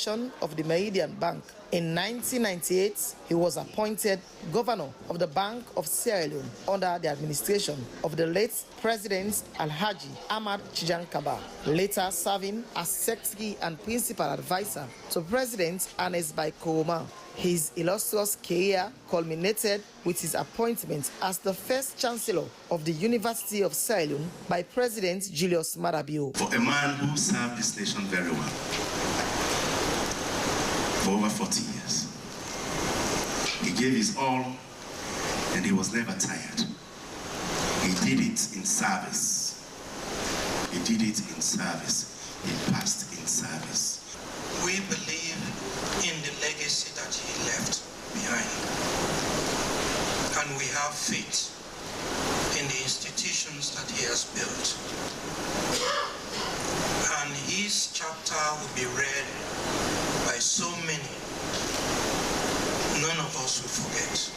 administration of the Meridian Bank. In 1998, he was appointed governor of the Bank of Sierra Leone under the administration of the late President Alhaji Ahmad Chijankaba, later serving as secretary and principal advisor to President Ernest Bai Koroma. His illustrious career culminated with his appointment as the first chancellor of the University of Sierra Leone by President Julius Maada Bio. For a man who served this nation very well for over 40 years, he gave his all and he was never tired. He did it in service. He did it in service. He passed in service. We believe in the legacy that he left behind. And we have faith in the institutions that he has built. And his chapter will be read by so many, none of us will forget.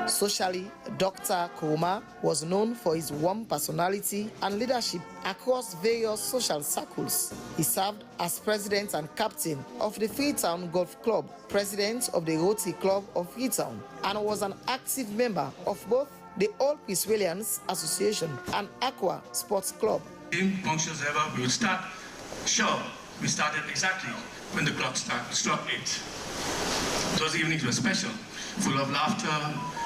Socially, Dr. Koroma was known for his warm personality and leadership across various social circles. He served as president and captain of the Freetown Golf Club, president of the Rotary Club of Freetown, and was an active member of both the Old Prince-Williams Association and Aqua Sports Club. Same functions ever, we would start sharp. We started exactly when the clock struck 8. Those evenings were special, full of laughter,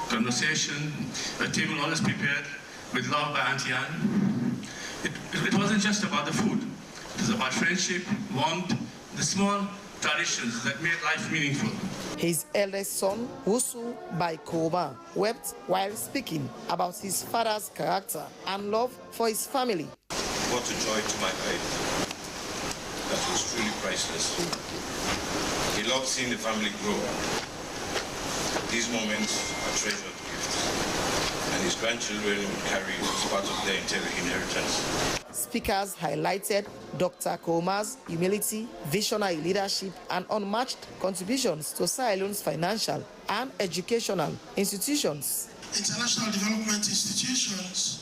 conversation, a table always prepared with love by Auntie Anne. It wasn't just about the food. It was about friendship, warmth, the small traditions that made life meaningful. His eldest son, Wusu Bai Koroma, wept while speaking about his father's character and love for his family. Brought a joy to my life that was truly priceless. He loved seeing the family grow. These moments are treasured gifts, and his grandchildren will carry it as part of their inheritance. Speakers highlighted Dr. Koroma's humility, visionary leadership, and unmatched contributions to Sierra Leone's financial and educational institutions. International development institutions,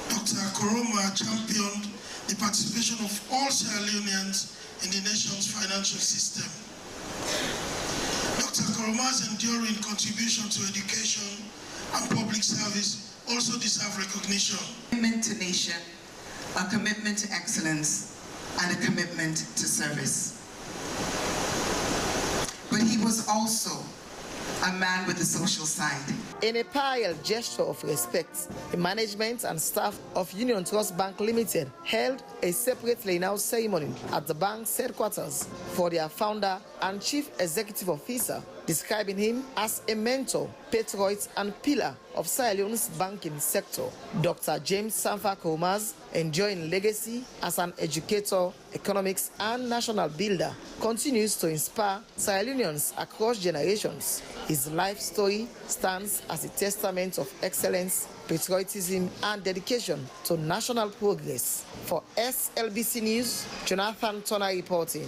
Dr. Koroma championed the participation of all Sierra Leoneans in the nation's financial system. Dr. Koroma's enduring contribution to education and public service also deserve recognition. Commitment to nation, a commitment to excellence, and a commitment to service. But he was also a man with a social side. In a parallel gesture of respect, the management and staff of Union Trust Bank Limited held a separate laying-out ceremony at the bank's headquarters for their founder and chief executive officer, describing him as a mentor, patriot, and pillar of Sierra Leone's banking sector. Dr. James Sanfa Koroma's enduring legacy as an educator, economics, and national builder continues to inspire Sierra Leoneans across generations. His life story stands as a testament of excellence, patriotism, and dedication to national progress. For SLBC News, Jonathan Turner reporting.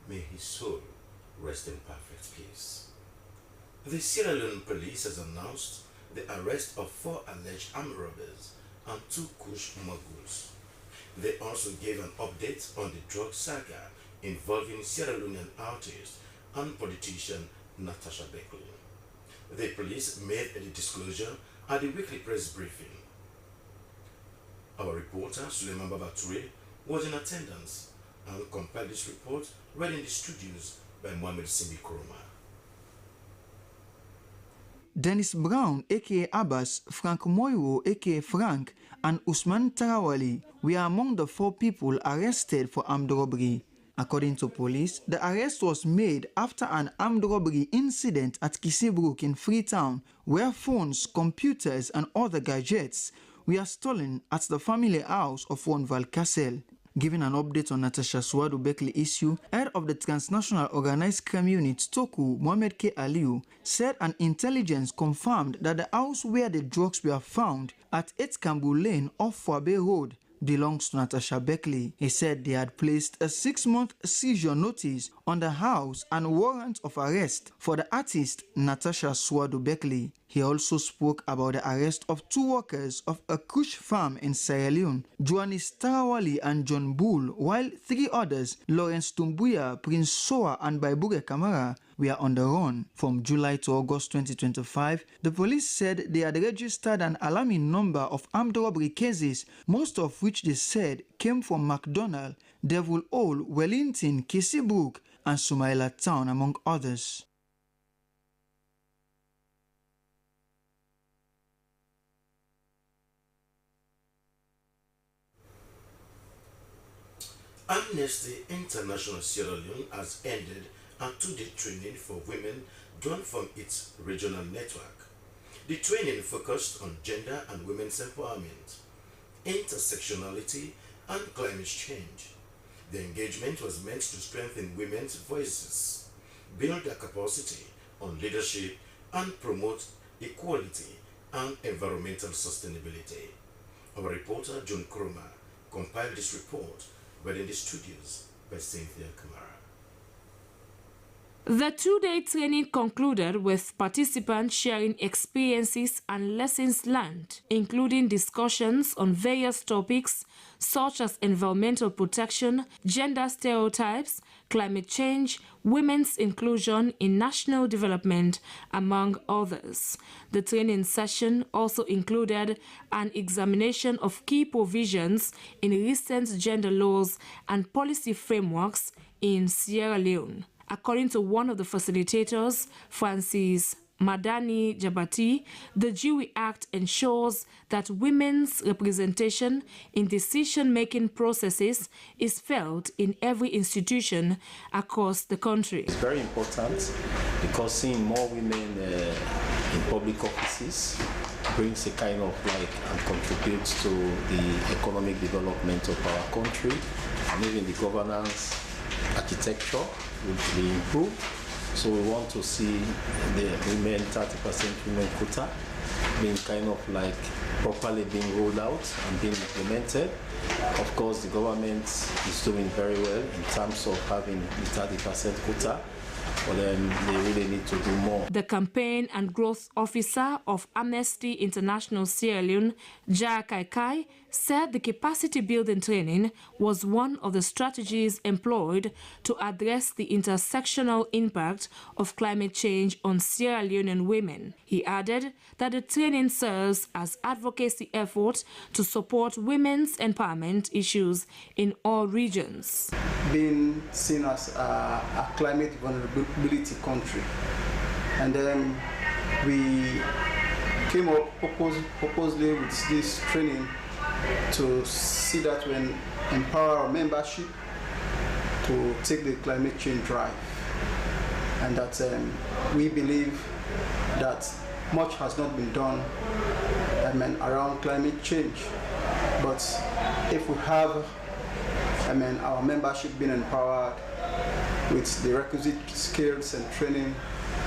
May his soul rest in perfect peace. The Sierra Leone police has announced the arrest of 4 alleged armed robbers and 2 kush moguls. They also gave an update on the drug saga involving Sierra Leonean artist and politician Natasha Beckley. The police made the disclosure at the weekly press briefing. Our reporter, Suleiman Babature, was in attendance and compiled this report read in the studios by Mohamed Simbi Koroma. Dennis Brown, aka Abbas, Frank Moiro, aka Frank, and Usman Tarawali were among the 4 people arrested for armed robbery. According to police, the arrest was made after an armed robbery incident at Kisibrook in Freetown, where phones, computers, and other gadgets were stolen at the family house of one Val Cassel. Giving an update on Natasha Suadu Beckley issue, head of the transnational organized crime unit Toku, Mohamed K. Aliu, said an intelligence confirmed that the house where the drugs were found at 8 Cambu Lane off Fwabe Road belongs to Natasha Beckley. He said they had placed a 6-month seizure notice on the house and warrant of arrest for the artist Natasha Suadu Beckley. He also spoke about the arrest of 2 workers of a kush farm in Sierra Leone, Joannis Tarawali and John Bull, while 3 others, Lawrence Tumbuya, Prince Soa and Baibuge Kamara, were on the run. From July to August 2025, the police said they had registered an alarming number of armed robbery cases, most of which they said came from McDonald, Devil Hole, Wellington, Kissybrook, and Sumaila Town, among others. Amnesty International Sierra Leone has ended a 2-day training for women drawn from its regional network. The training focused on gender and women's empowerment, intersectionality, and climate change. The engagement was meant to strengthen women's voices, build their capacity on leadership, and promote equality and environmental sustainability. Our reporter John Kroma compiled this report, read in the studios by Cynthia Kamara. The 2-day training concluded with participants sharing experiences and lessons learned, including discussions on various topics such as environmental protection, gender stereotypes, climate change, women's inclusion in national development, among others. The training session also included an examination of key provisions in recent gender laws and policy frameworks in Sierra Leone. According to one of the facilitators, Francis Madani Jabati, the Jury Act ensures that women's representation in decision-making processes is felt in every institution across the country. It's very important because seeing more women in public offices brings a kind of and contributes to the economic development of our country, and even the governance architecture will be improved. So we want to see the women, 30% women quota being properly being rolled out and being implemented. Of course, the government is doing very well in terms of having the 30% quota, but then they really need to do more. The campaign and growth officer of Amnesty International Sierra Leone, Jaya Kaikai, said the capacity building training was one of the strategies employed to address the intersectional impact of climate change on Sierra Leonean women. He added that the training serves as advocacy efforts to support women's empowerment issues in all regions. Being seen as a climate vulnerability country, and then we came up purposely with this training to see that we empower our membership to take the climate change drive, and that we believe that much has not been done around climate change, but if we have our membership being empowered with the requisite skills and training,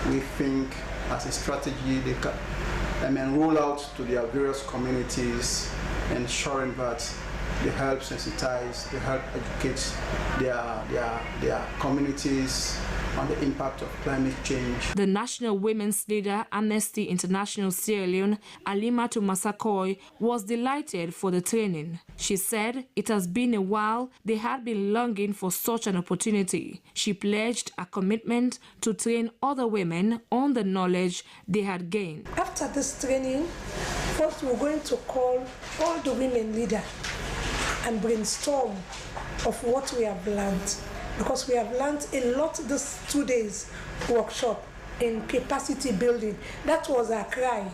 we think as a strategy they can roll out to their various communities, ensuring that they help sensitize, they help educate their communities on the impact of climate change. The national women's leader, Amnesty International Sierra Leone, Alimatu Masakoi, was delighted for the training. She said it has been a while they had been longing for such an opportunity. She pledged a commitment to train other women on the knowledge they had gained. After this training, first we're going to call all the women leaders and brainstorm of what we have learned, because we have learned a lot this 2 days workshop in capacity building. That was our cry.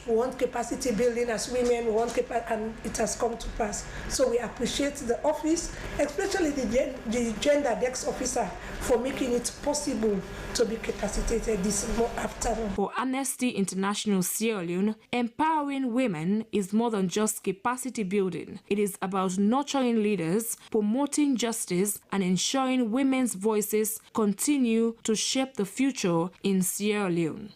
We want capacity building as women, we want and it has come to pass. So we appreciate the office, especially the gender desk officer, for making it possible to be capacitated this afternoon. For Amnesty International Sierra Leone, empowering women is more than just capacity building. It is about nurturing leaders, promoting justice, and ensuring women's voices continue to shape the future in Sierra Leone.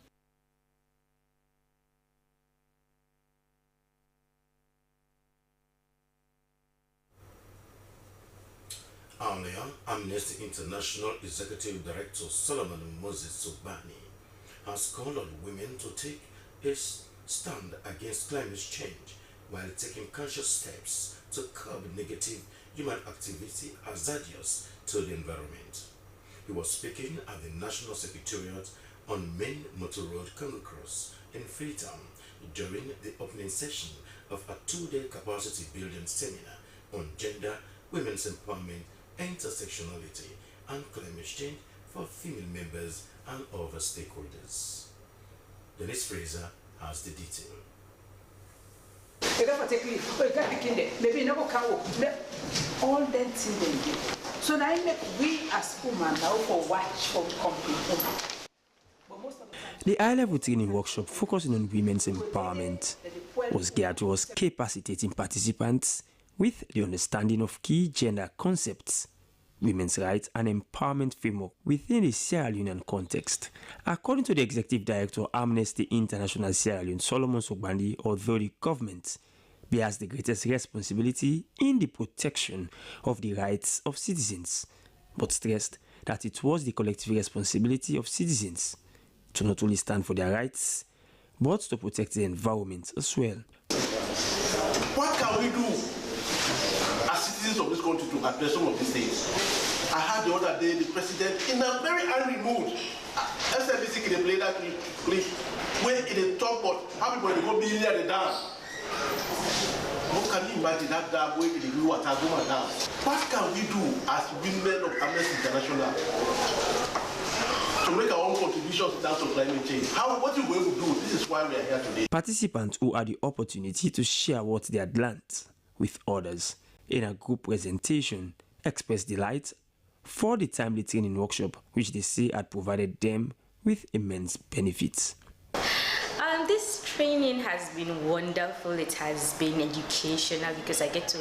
Earlier, Amnesty International Executive Director Solomon Moses Sobani has called on women to take his stand against climate change while taking conscious steps to curb negative human activity hazardous to the environment. He was speaking at the National Secretariat on Main Motor Road, Congo Cross in Freetown during the opening session of a two-day capacity building seminar on gender, women's empowerment, intersectionality, and climate change for female members and other stakeholders. Dennis Fraser has the detail. All that thing they do. So now we as women now for watch for complete. The high-level training workshop focusing on women's empowerment was geared towards capacitating participants with the understanding of key gender concepts, women's rights and empowerment framework within the Sierra Leonean context. According to the Executive Director of Amnesty International Sierra Leone, Solomon Sogbandi, although the government bears the greatest responsibility in the protection of the rights of citizens, but stressed that it was the collective responsibility of citizens to not only stand for their rights, but to protect the environment as well. What can we do as citizens of this country to address some of these things? I heard the other day the president in a very angry mood. SLBC can play that clip where in the top of how people go be near the dance. How can you imagine that dam where in the water go down? What can we do as women of Amnesty International to make our own contributions in terms of climate change? What are we going to do? This is why we are here today. Participants who had the opportunity to share what they had learned with others in a group presentation expressed delight for the timely training workshop, which they say had provided them with immense benefits. This training has been wonderful. It has been educational because I get to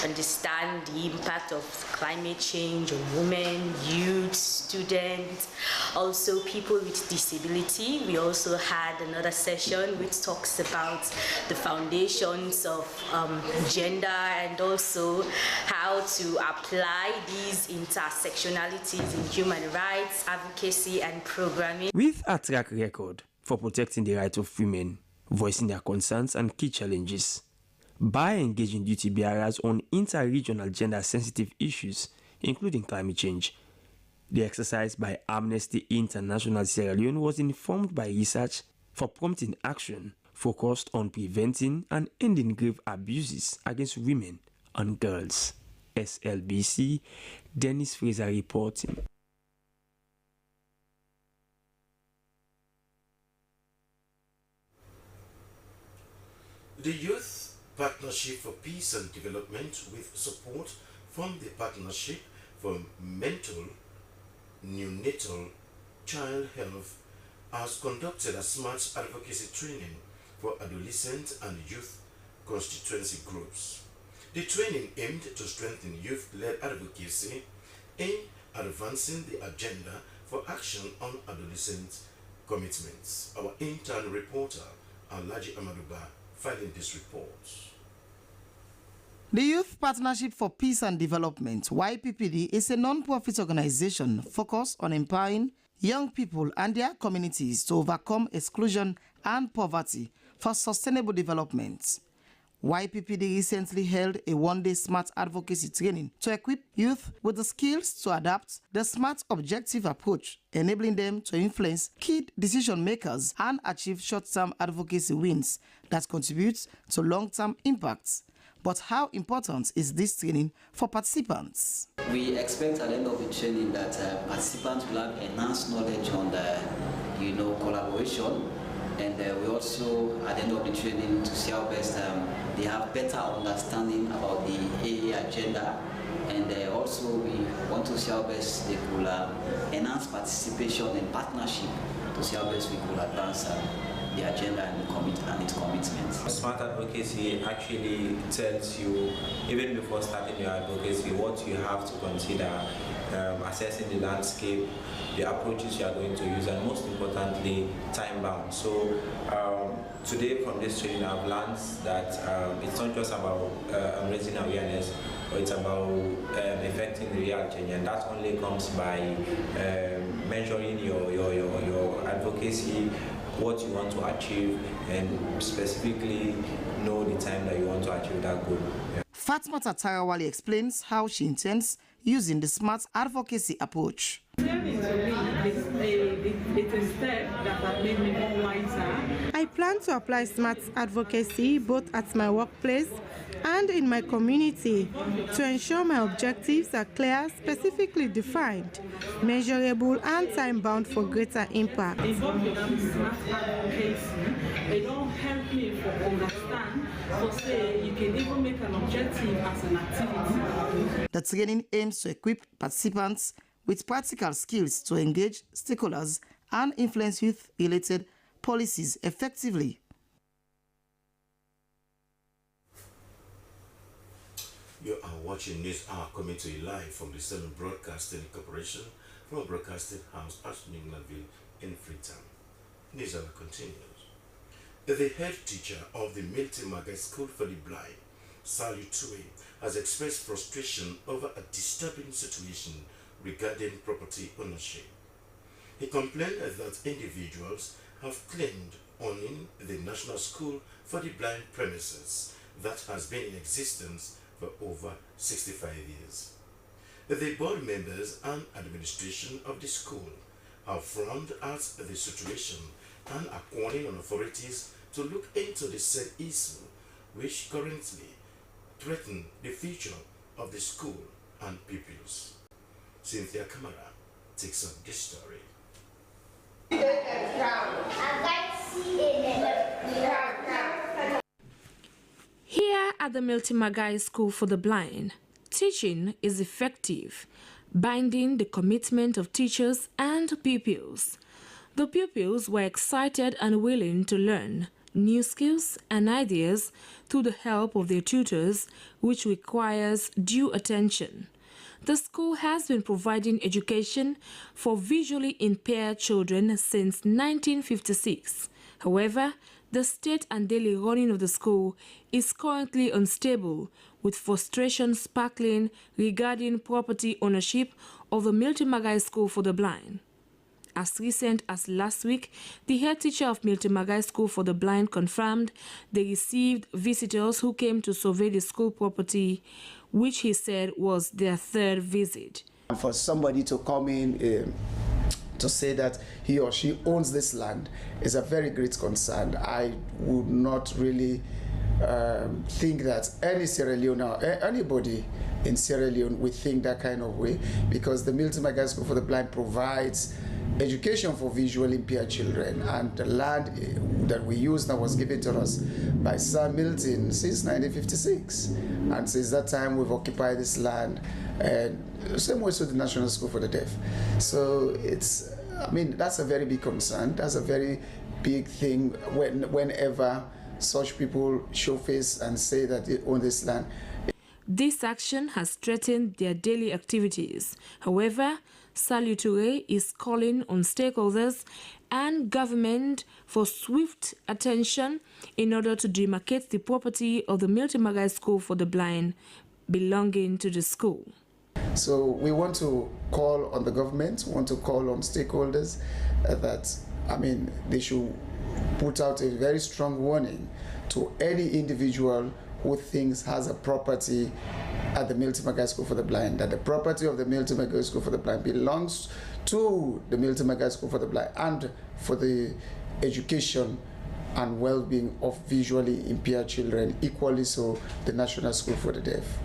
understand the impact of climate change on women, youth, students, also people with disability. We also had another session which talks about the foundations of gender and also how to apply these intersectionalities in human rights, advocacy and programming. With a track record for protecting the rights of women, voicing their concerns and key challenges, by engaging duty bearers on inter-regional gender-sensitive issues, including climate change. The exercise by Amnesty International Sierra Leone was informed by research for prompting action focused on preventing and ending grave abuses against women and girls. SLBC, Dennis Fraser reporting. The Youth Partnership for Peace and Development, with support from the Partnership for Mental Neonatal Child Health, has conducted a SMART advocacy training for adolescent and youth constituency groups. The training aimed to strengthen youth-led advocacy in advancing the agenda for action on adolescent commitments. Our intern reporter, Alhaji Amaduba, filing this report. The Youth Partnership for Peace and Development, YPPD, is a non-profit organization focused on empowering young people and their communities to overcome exclusion and poverty for sustainable development. YPPD recently held a one-day SMART advocacy training to equip youth with the skills to adapt the SMART objective approach, enabling them to influence key decision makers and achieve short-term advocacy wins that contribute to long-term impacts. But how important is this training for participants? We expect at the end of the training that participants will have enhanced knowledge on the, collaboration, and we also at the end of the training to see how best they have better understanding about the AA agenda, and also we want to see how best they could enhance participation and partnership to see how best we could advance the agenda and its commitments. Smart advocacy actually tells you, even before starting your advocacy, what you have to consider, assessing the landscape, the approaches you are going to use, and most importantly, time bound. So today from this training I've learned that it's not just about raising awareness, but it's about effecting the real change, and that only comes by measuring your advocacy what you want to achieve and specifically know the time that you want to achieve that goal. Yeah. Fatmata Tarawali explains how she intends using the smart advocacy approach. I plan to apply smart advocacy both at my workplace and in my community to ensure my objectives are clear, specifically defined, measurable, and time-bound for greater impact. It don't help me to understand, for say you can even make an objective as an activity. The training aims to equip participants with practical skills to engage stakeholders and influence youth-related policies effectively. You are watching News Hour coming to you live from the Southern Broadcasting Corporation from a broadcasting house at Newmanville in Freetown. News Hour continues. The head teacher of the Milton Magai School for the Blind, Sally Tue, has expressed frustration over a disturbing situation regarding property ownership. He complained that individuals have claimed owning the National School for the Blind premises that has been in existence for over 65 years. The board members and administration of the school have frowned at the situation and are calling on authorities to look into the said issue, which currently threaten the future of the school and pupils. Cynthia Kamara takes up this story. Here at the Milton Magai School for the Blind, teaching is effective, binding the commitment of teachers and pupils. The pupils were excited and willing to learn new skills and ideas through the help of their tutors, which requires due attention. The school has been providing education for visually impaired children since 1956. However, the state and daily running of the school is currently unstable, with frustration sparkling regarding property ownership of the Milton Magai School for the Blind. As recent as last week, the head teacher of Milton Magai School for the Blind confirmed they received visitors who came to survey the school property, which he said was their third visit. For somebody to come in to say that he or she owns this land is a very great concern. I would not really think that any Sierra Leone or anybody in Sierra Leone would think that kind of way, because the Milton Magai School for the Blind provides education for visually impaired children, and the land that we use now was given to us by Sir Milton since 1956, and since that time we've occupied this land, and same way to the National School for the Deaf. So it's, I mean, that's a very big concern. That's a very big thing whenever such people show face and say that they own this land. This action has threatened their daily activities. However, Sally Toure is calling on stakeholders and government for swift attention in order to demarcate the property of the Milton Magai School for the Blind belonging to the school. So we want to call on the government, want to call on stakeholders that, I mean, they should put out a very strong warning to any individual who thinks has a property at the Milton Magai School for the Blind, that the property of the Milton Magai School for the Blind belongs to the Milton Magai School for the Blind and for the education and well-being of visually impaired children, equally so the National School for the Deaf.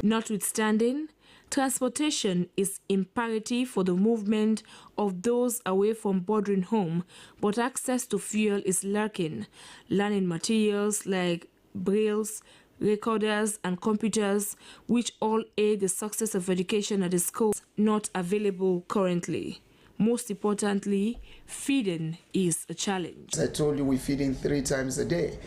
Notwithstanding, transportation is imperative for the movement of those away from bordering home, but access to fuel is lacking. Learning materials like brailles, recorders and computers, which all aid the success of education at the school, not available currently. Most importantly, feeding is a challenge. I told you we're feeding 3 times a day.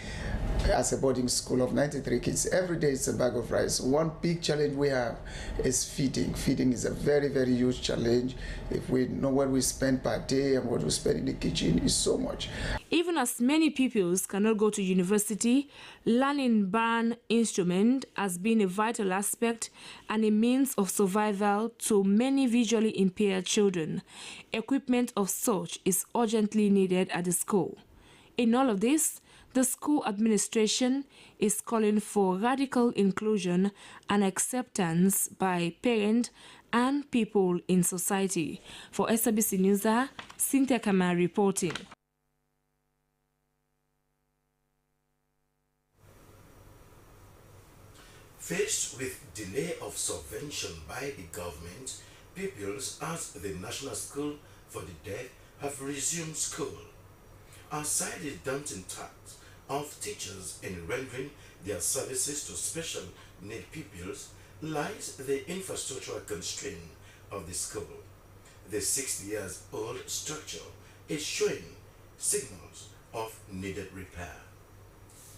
as a boarding school of 93 kids. Every day it's a bag of rice. One big challenge we have is feeding. Feeding is a very, very huge challenge. If we know what we spend per day and what we spend in the kitchen is so much. Even as many pupils cannot go to university, learning band instrument has been a vital aspect and a means of survival to many visually impaired children. Equipment of such is urgently needed at the school. In all of this, the school administration is calling for radical inclusion and acceptance by parents and people in society. For SLBC News, Cynthia Kamara reporting. Faced with delay of subvention by the government, pupils at the National School for the Deaf have resumed school. Aside the daunting task of teachers in rendering their services to special need pupils lies the infrastructural constraint of the school. The 60-year-old structure is showing signals of needed repair.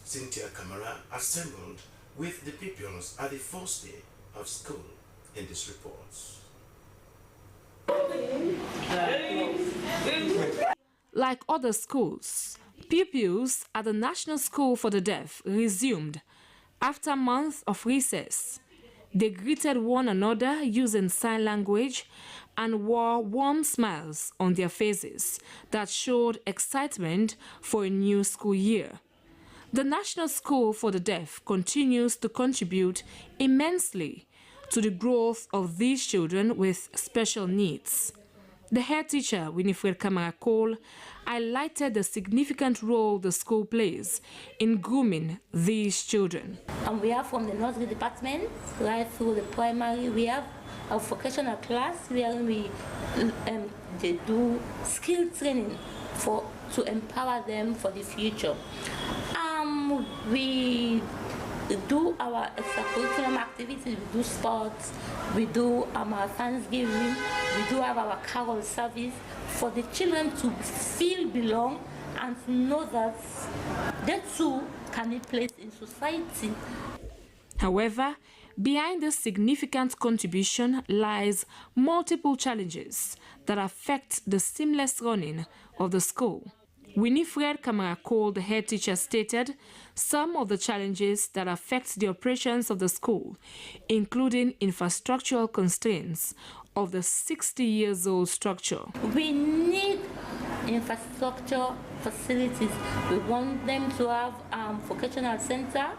Cynthia Kamara assembled with the pupils at the first day of school in this report. Like other schools, pupils at the National School for the Deaf resumed after months of recess. They greeted one another using sign language and wore warm smiles on their faces that showed excitement for a new school year. The National School for the Deaf continues to contribute immensely to the growth of these children with special needs. The head teacher, Winifred Kamara Cole, highlighted the significant role the school plays in grooming these children. And we have from the nursery department right through the primary, we have a vocational class where they do skill training to empower them for the future. We do our extracurricular activities, we do sports, we do our Thanksgiving, we do have our carol service for the children to feel belong and to know that they too can be placed in society. However, behind this significant contribution lies multiple challenges that affect the seamless running of the school. Winifred Kamara Cole, the head teacher, stated some of the challenges that affect the operations of the school, including infrastructural constraints of the 60-year-old structure. We need infrastructure facilities. We want them to have vocational center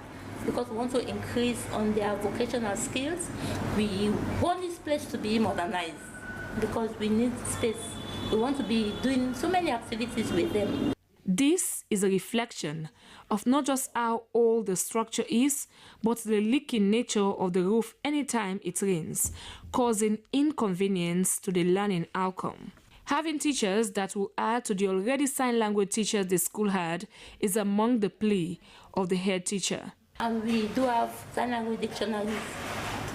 because we want to increase on their vocational skills. We want this place to be modernized because we need space. We want to be doing so many activities with them. This is a reflection of not just how old the structure is, but the leaking nature of the roof anytime it rains, causing inconvenience to the learning outcome. Having teachers that will add to the already sign language teachers the school had is among the plea of the head teacher. And we do have sign language dictionaries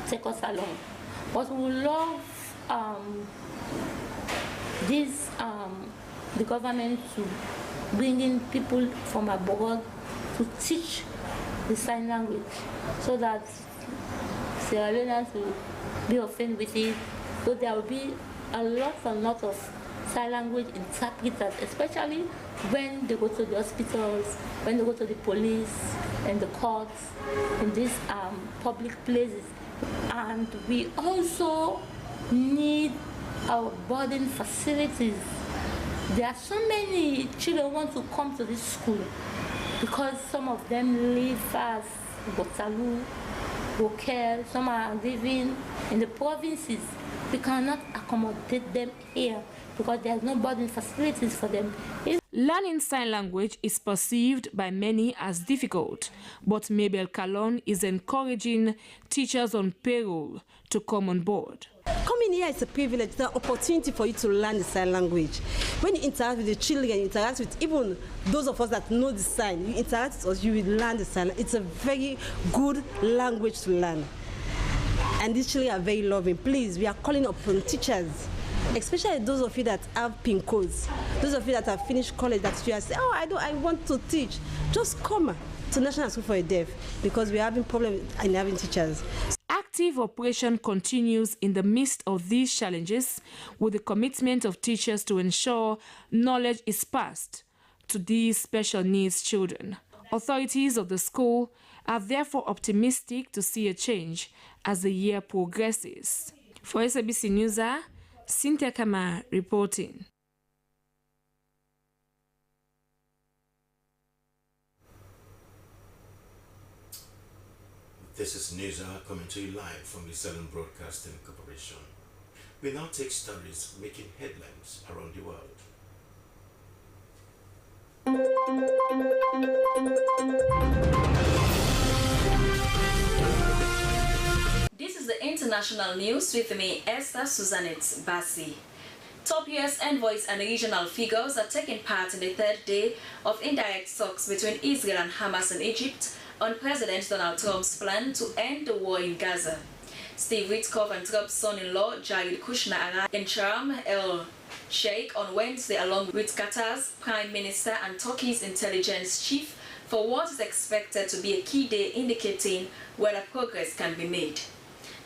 to take us along. But we love the government to bring in people from abroad to teach the sign language so that Sierra Leoneans will be offended with it. So there will be a lot of sign language interpreters, especially when they go to the hospitals, when they go to the police and the courts, in these public places. And we also need our boarding facilities. There are so many children who want to come to this school because some of them live fast, Botalu, Bokel, some are living in the provinces. We cannot accommodate them here because there's no boarding facilities for them. Learning sign language is perceived by many as difficult, but Mabel Calon is encouraging teachers on payroll to come on board. Coming here is a privilege, it's an opportunity for you to learn the sign language. When you interact with the children, you interact with even those of us that know the sign, you interact with us, you will learn the sign. It's a very good language to learn. And these children are very loving. Please, we are calling upon teachers, especially those of you that have PIN codes, those of you that have finished college, that you are saying, oh, I want to teach. Just come. to National School for the Deaf because we're having problems in having teachers. Active operation continues in the midst of these challenges with the commitment of teachers to ensure knowledge is passed to these special needs children. Authorities of the school are therefore optimistic to see a change as the year progresses. For SLBC News, Cynthia Kama reporting. This is News coming to you live from the Southern Broadcasting Corporation. We now take stories making headlines around the world. This is the international news with me, Esther Suzanette Bassi. Top US envoys and regional figures are taking part in the third day of indirect talks between Israel and Hamas in Egypt on President Donald Trump's plan to end the war in Gaza. Steve Witkoff and Trump's son-in-law Jared Kushner arrived in Sharm el-Sheikh on Wednesday along with Qatar's Prime Minister and Turkey's intelligence chief for what is expected to be a key day indicating whether progress can be made.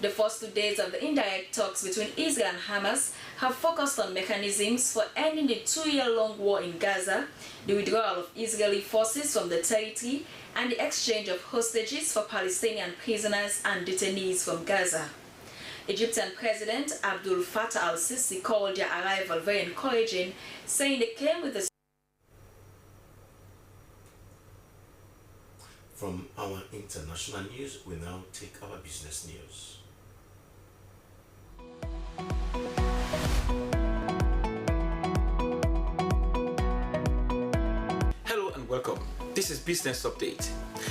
The first 2 days of the indirect talks between Israel and Hamas have focused on mechanisms for ending the 2-year-long war in Gaza, the withdrawal of Israeli forces from the territory, and the exchange of hostages for Palestinian prisoners and detainees from Gaza. Egyptian President Abdul Fattah al-Sisi called their arrival very encouraging, saying they came with a... From our international news, we now take our business news. Hello and welcome. This is Business Update.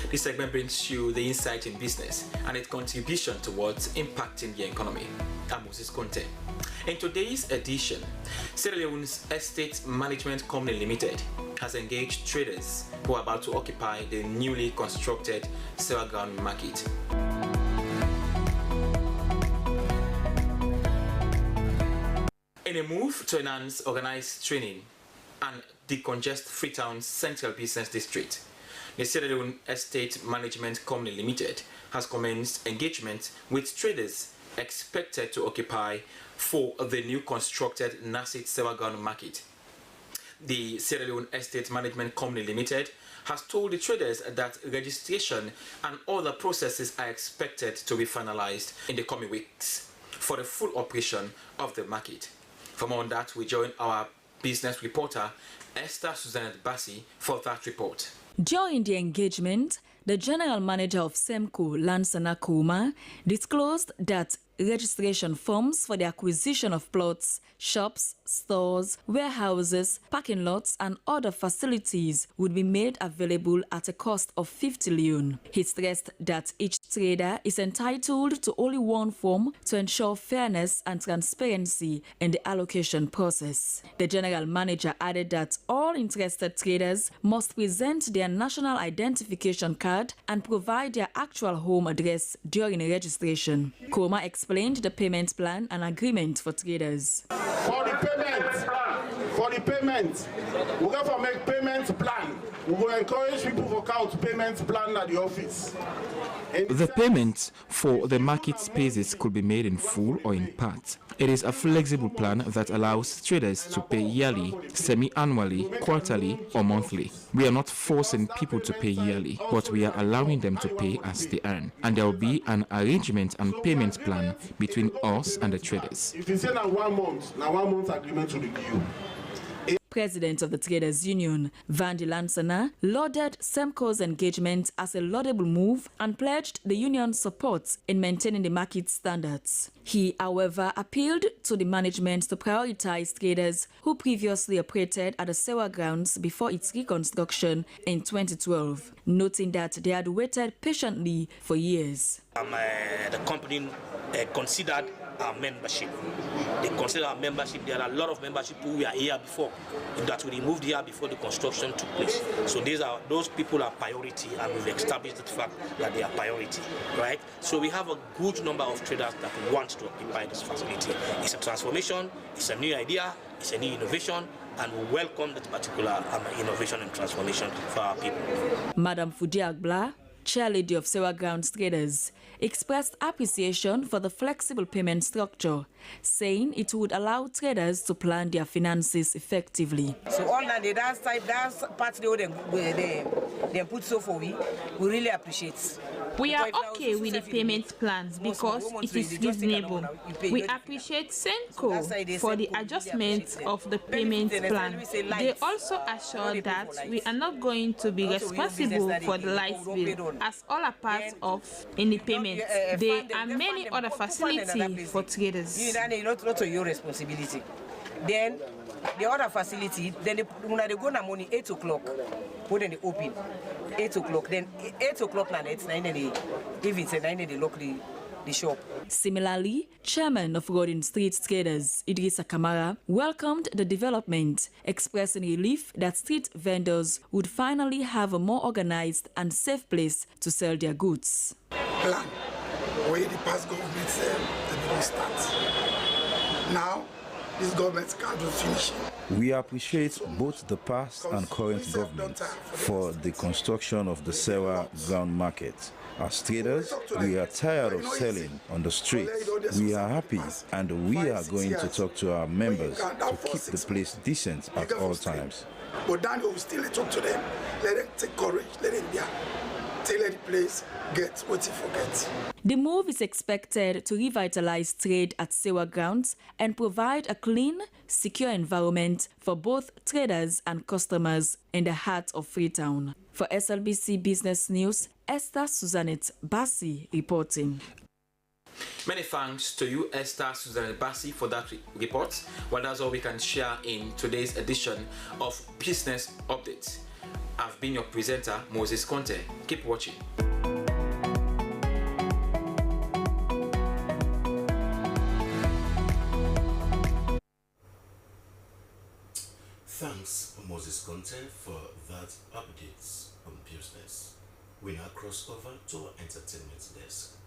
This segment brings you the insight in business and its contribution towards impacting the economy. I'm Moses Conte. In today's edition, Sierra Leone's Estate Management Company Limited has engaged traders who are about to occupy the newly constructed Seragan market. In a move to enhance organized training and decongest Freetown's central business district, the Sierra Leone Estate Management Company Limited has commenced engagement with traders expected to occupy for the new constructed Nassit Seragan market. The Sierra Leone Estate Management Company Limited has told the traders that registration and other processes are expected to be finalized in the coming weeks for the full operation of the market. For more on that, we join our business reporter, Esther Suzanette Bassi, for that report. During the engagement, the general manager of SEMCO, Lansana Kouma, disclosed that registration forms for the acquisition of plots, shops, stores, warehouses, parking lots and other facilities would be made available at a cost of 50 leone. He stressed that each trader is entitled to only one form to ensure fairness and transparency in the allocation process. The general manager added that all interested traders must present their national identification card and provide their actual home address during registration. Kouma explained the payment plan and agreement for traders. For the payment, we go for make payment plan. We will encourage people to count payment plan at the office. The payment for the market spaces could be made in full or in part. It is a flexible plan that allows traders to pay yearly, semi-annually, quarterly or monthly. We are not forcing people to pay yearly, but we are allowing them to pay as they earn. And there will be an arrangement and payment plan between us and the traders. If you say now 1 month agreement to review. President of the Traders Union, Vandi Lansana, lauded SEMCO's engagement as a laudable move and pledged the union's support in maintaining the market standards. He, however, appealed to the management to prioritize traders who previously operated at the Sewa grounds before its reconstruction in 2012, noting that they had waited patiently for years. The company considered our membership. They consider our membership. There are a lot of membership who were here before that we removed here before the construction took place. So those people are priority, and we've established the fact that they are priority, right? So we have a good number of traders that want to occupy this facility. It's a transformation, it's a new idea, it's a new innovation, and we welcome that particular innovation and transformation for our people. Madam Fudiagbla, chairlady of Sewa Grounds Traders, expressed appreciation for the flexible payment structure, saying it would allow traders to plan their finances effectively. So all that part they put so for we really appreciate. We are okay with the payment plans because it is reasonable. We appreciate Senko for the adjustment of the payment plan. They also assure that we are not going to be responsible for the light bill, as all are part of any payment. There are many other facilities for traders. Not your responsibility. Then the other facility, then when they go na money 8 o'clock, when they open 8 o'clock, then 8 o'clock na it's 9 in the evening, 9 in the lock the shop. Similarly, Chairman of Golden Street Traders, Idrissa Kamara, welcomed the development, expressing relief that street vendors would finally have a more organized and safe place to sell their goods. Plan where the past government said they don't start. Now, this government can't do finishing. We appreciate both the past and current governments for the construction of the Sewa ground market. As traders, we are tired of selling on the streets. We are happy and we are going to talk to our members to keep the place decent at all times. But then we will still talk to them, let them take courage, let them be. Let the place get what you forget. The move is expected to revitalize trade at Sewa Grounds and provide a clean, secure environment for both traders and customers in the heart of Freetown. For SLBC Business News, Esther Suzanette Bassi reporting. Many thanks to you, Esther Suzanne Bassi, for that report. Well, that's all we can share in today's edition of Business Updates. I've been your presenter, Moses Conte. Keep watching. Thanks, Moses Conte, for that updates on business. We now cross over to our entertainment desk.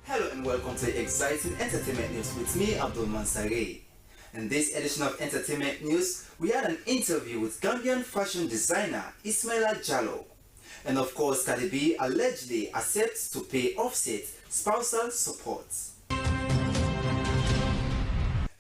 Hello and welcome to exciting entertainment news with me, Abdul Mansare. In this edition of Entertainment News, we had an interview with Gambian fashion designer Ismaila Jallow. And of course, Cardi B allegedly accepts to pay Offset spousal support.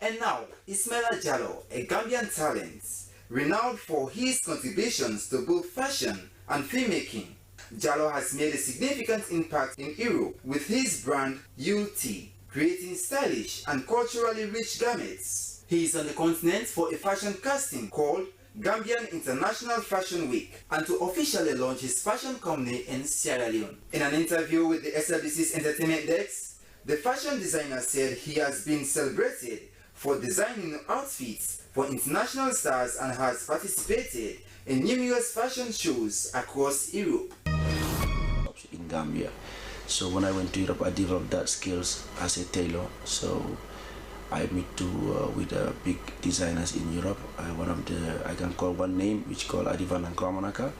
And now, Ismaila Jallow, a Gambian talent, renowned for his contributions to both fashion and filmmaking. Jallow has made a significant impact in Europe with his brand UT, creating stylish and culturally rich garments. He is on the continent for a fashion casting called Gambian International Fashion Week and to officially launch his fashion company in Sierra Leone. In an interview with the SLBC's Entertainment Desk, the fashion designer said he has been celebrated for designing outfits for international stars and has participated in numerous fashion shows across Europe. In Gambia. So when I went to Europe, I developed that skills as a tailor. So I meet with big designers in Europe. One of the, I can call one name, which called Adivan Nkramanaka,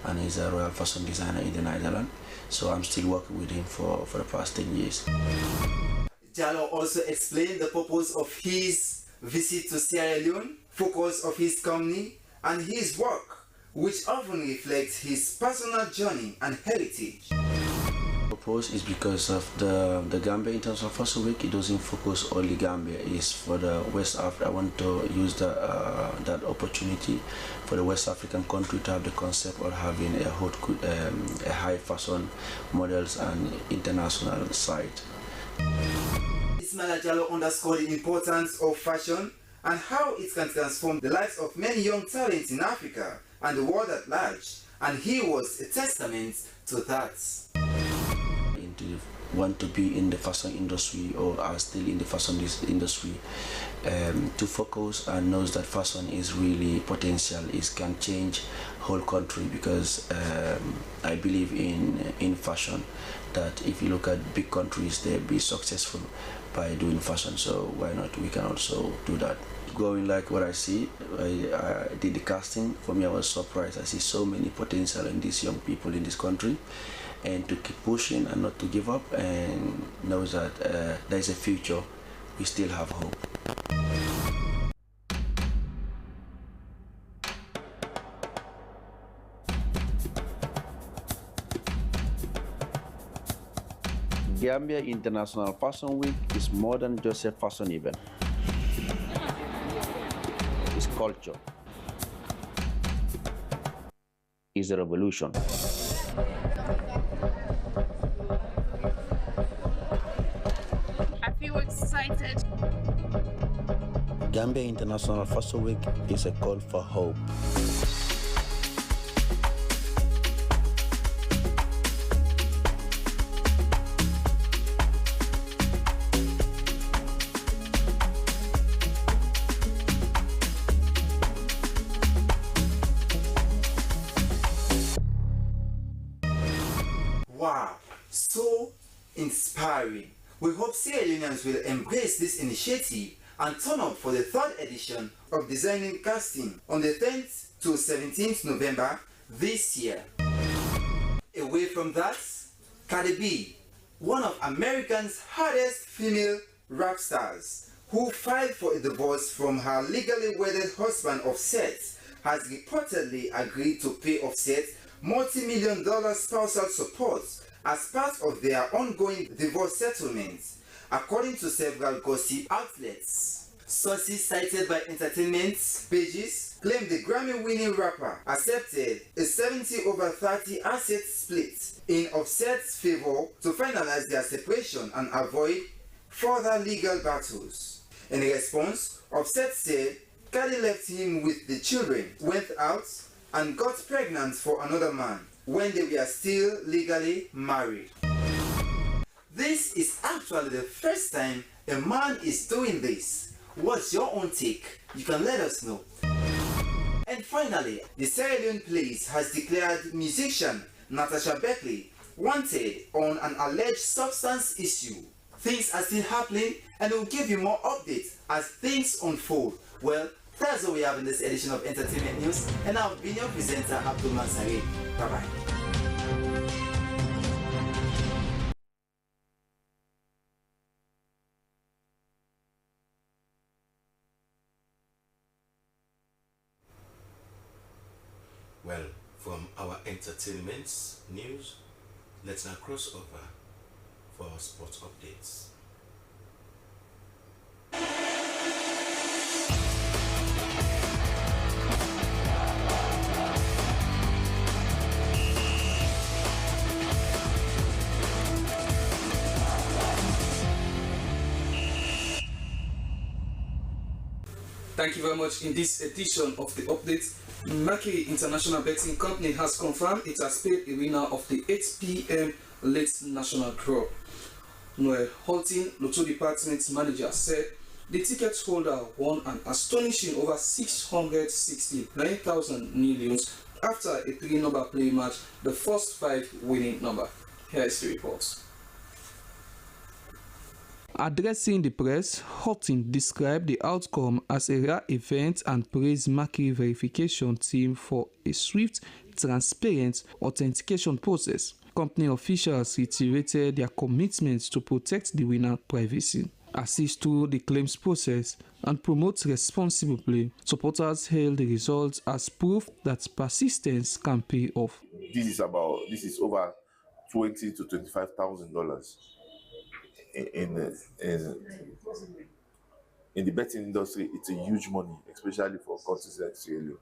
and he's a royal fashion designer in the Netherlands. So I'm still working with him for the past 10 years. Jallow also explained the purpose of his visit to Sierra Leone, focus of his company, and his work, which often reflects his personal journey and heritage. Purpose is because of the Gambia International Fashion Week. It doesn't focus only Gambia. It's for the West Africa. I want to use that opportunity for the West African country to have the concept of having a high fashion models and international site. Ismaila Jallow underscored the importance of fashion and how it can transform the lives of many young talents in Africa and the world at large, and he was a testament to that. Want to be in the fashion industry or are still in the fashion industry, to focus and knows that fashion is really potential. It can change whole country because I believe in fashion, that if you look at big countries, they'll be successful by doing fashion. So why not? We can also do that. going like what I see. I did the casting. For me, I was surprised. I see so many potential in these young people in this country, and to keep pushing and not to give up, and know that there is a future. We still have hope. Gambia International Fashion Week is more than just a fashion event. It's culture. It's a revolution. I feel excited. Gambia International Fashion Week is a call for hope. Wow, so inspiring. We hope Sierra Leoneans will embrace this initiative and turn up for the 3rd edition of Designing Casting on the 10th to 17th November this year. Away from that, Cardi B, one of America's hottest female rap stars, who filed for a divorce from her legally wedded husband Offset, has reportedly agreed to pay Offset multi-million-dollar spousal support as part of their ongoing divorce settlements, according to several gossip outlets. Sources cited by entertainment pages claim the Grammy-winning rapper accepted a 70/30 asset split in Offset's favor to finalize their separation and avoid further legal battles. In response, Offset said Cardi left him with the children, went out, and got pregnant for another man when they were still legally married. This is actually the first time a man is doing this. What's your own take? You can let us know. And finally, the Sierra Leone police has declared musician Natasha Beckley wanted on an alleged substance issue. Things are still happening, and we'll give you more updates as things unfold. Well, that's all we have in this edition of Entertainment News, and I've been your presenter, Abdul Mansari. Bye-bye. Well, from our entertainment news, let's now cross over for our sports updates. Thank you very much. In this edition of the update, Mercury International Betting Company has confirmed it has paid a winner of the 8 p.m. late national draw. Noel Holton, Lotto Department Manager, said the ticket holder won an astonishing over 669,000 millions after a 3-number play match, the first 5 winning number. Here is the report. Addressing the press, Houghton described the outcome as a rare event and praised Mercury verification team for a swift, transparent authentication process. Company officials reiterated their commitment to protect the winner's privacy, assist through the claims process, and promote responsible play. Supporters hailed the results as proof that persistence can pay off. This is over $20,000 to $25,000 in the betting industry. It's a huge money, especially for countries like Sierra Leone.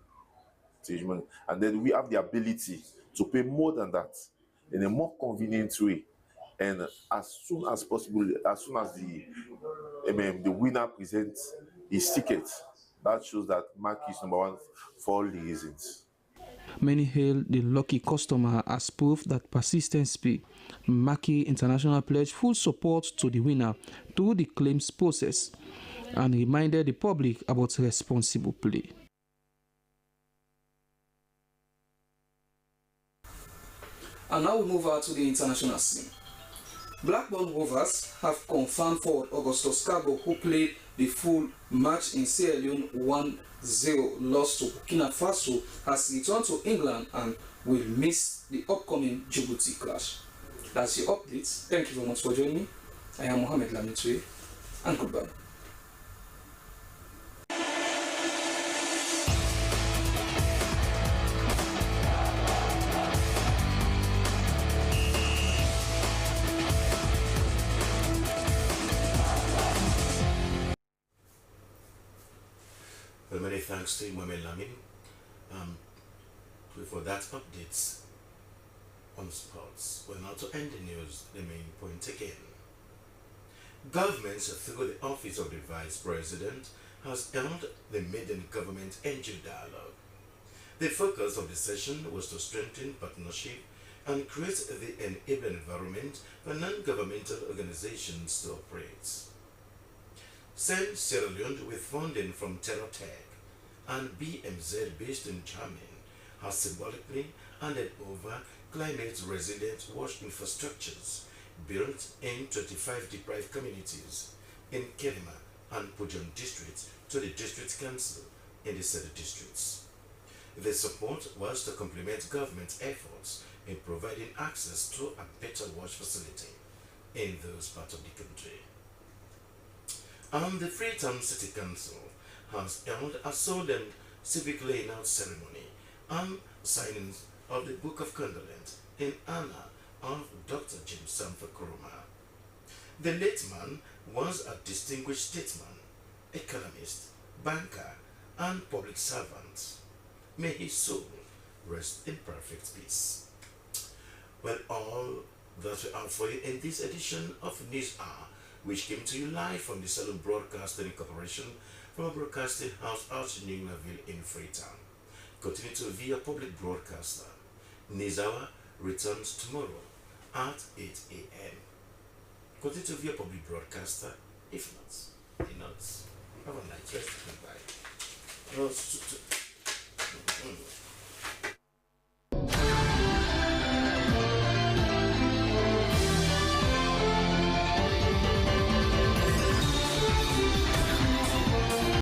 It's huge money, and then we have the ability to pay more than that in a more convenient way, and as soon as possible, as soon as the winner presents his ticket. That shows that Mark is number one for all the reasons. Many hailed the lucky customer as proof that persistence pay. Mercury International pledged full support to the winner through the claims process and reminded the public about responsible play. And now we move out to the international scene. Blackburn Rovers have confirmed forward Augustus Carbo, who played the full match in Sierra Leone 1-0 loss to Burkina Faso, has returned to England and will miss the upcoming Djibouti clash. That's your updates. Thank you very much for joining me. I am Mohamed Lamitwe, and goodbye. Well, many thanks to Mohamed Lamin for that updates on sports. Well, now to end the news, the main point again. Government, through the Office of the Vice President, has held the Maiden Government NGO Dialogue. The focus of the session was to strengthen partnership and create the enabling environment for non-governmental organizations to operate. Send Sierra Leone with funding from TerraTech and BMZ based in Germany has symbolically handed over climate-resilient wash infrastructures built in 25 deprived communities in Kelima and Pujon districts to the district council in the said districts. The support was to complement government efforts in providing access to a better wash facility in those parts of the country. And the Freetown City Council has held a solemn civic laying out ceremony and signing of the Book of Condolence in honor of Dr. James Sanford Kuruma. The late man was a distinguished statesman, economist, banker, and public servant. May his soul rest in perfect peace. Well, all that we have for you in this edition of News Hour, which came to you live from the Salon Broadcasting Corporation from a broadcasting house out in Newlanville in Freetown. Continue to be a public broadcaster. News Hour returns tomorrow at 8 a.m. Continue to be a public broadcaster. If not, have a nice rest. Goodbye.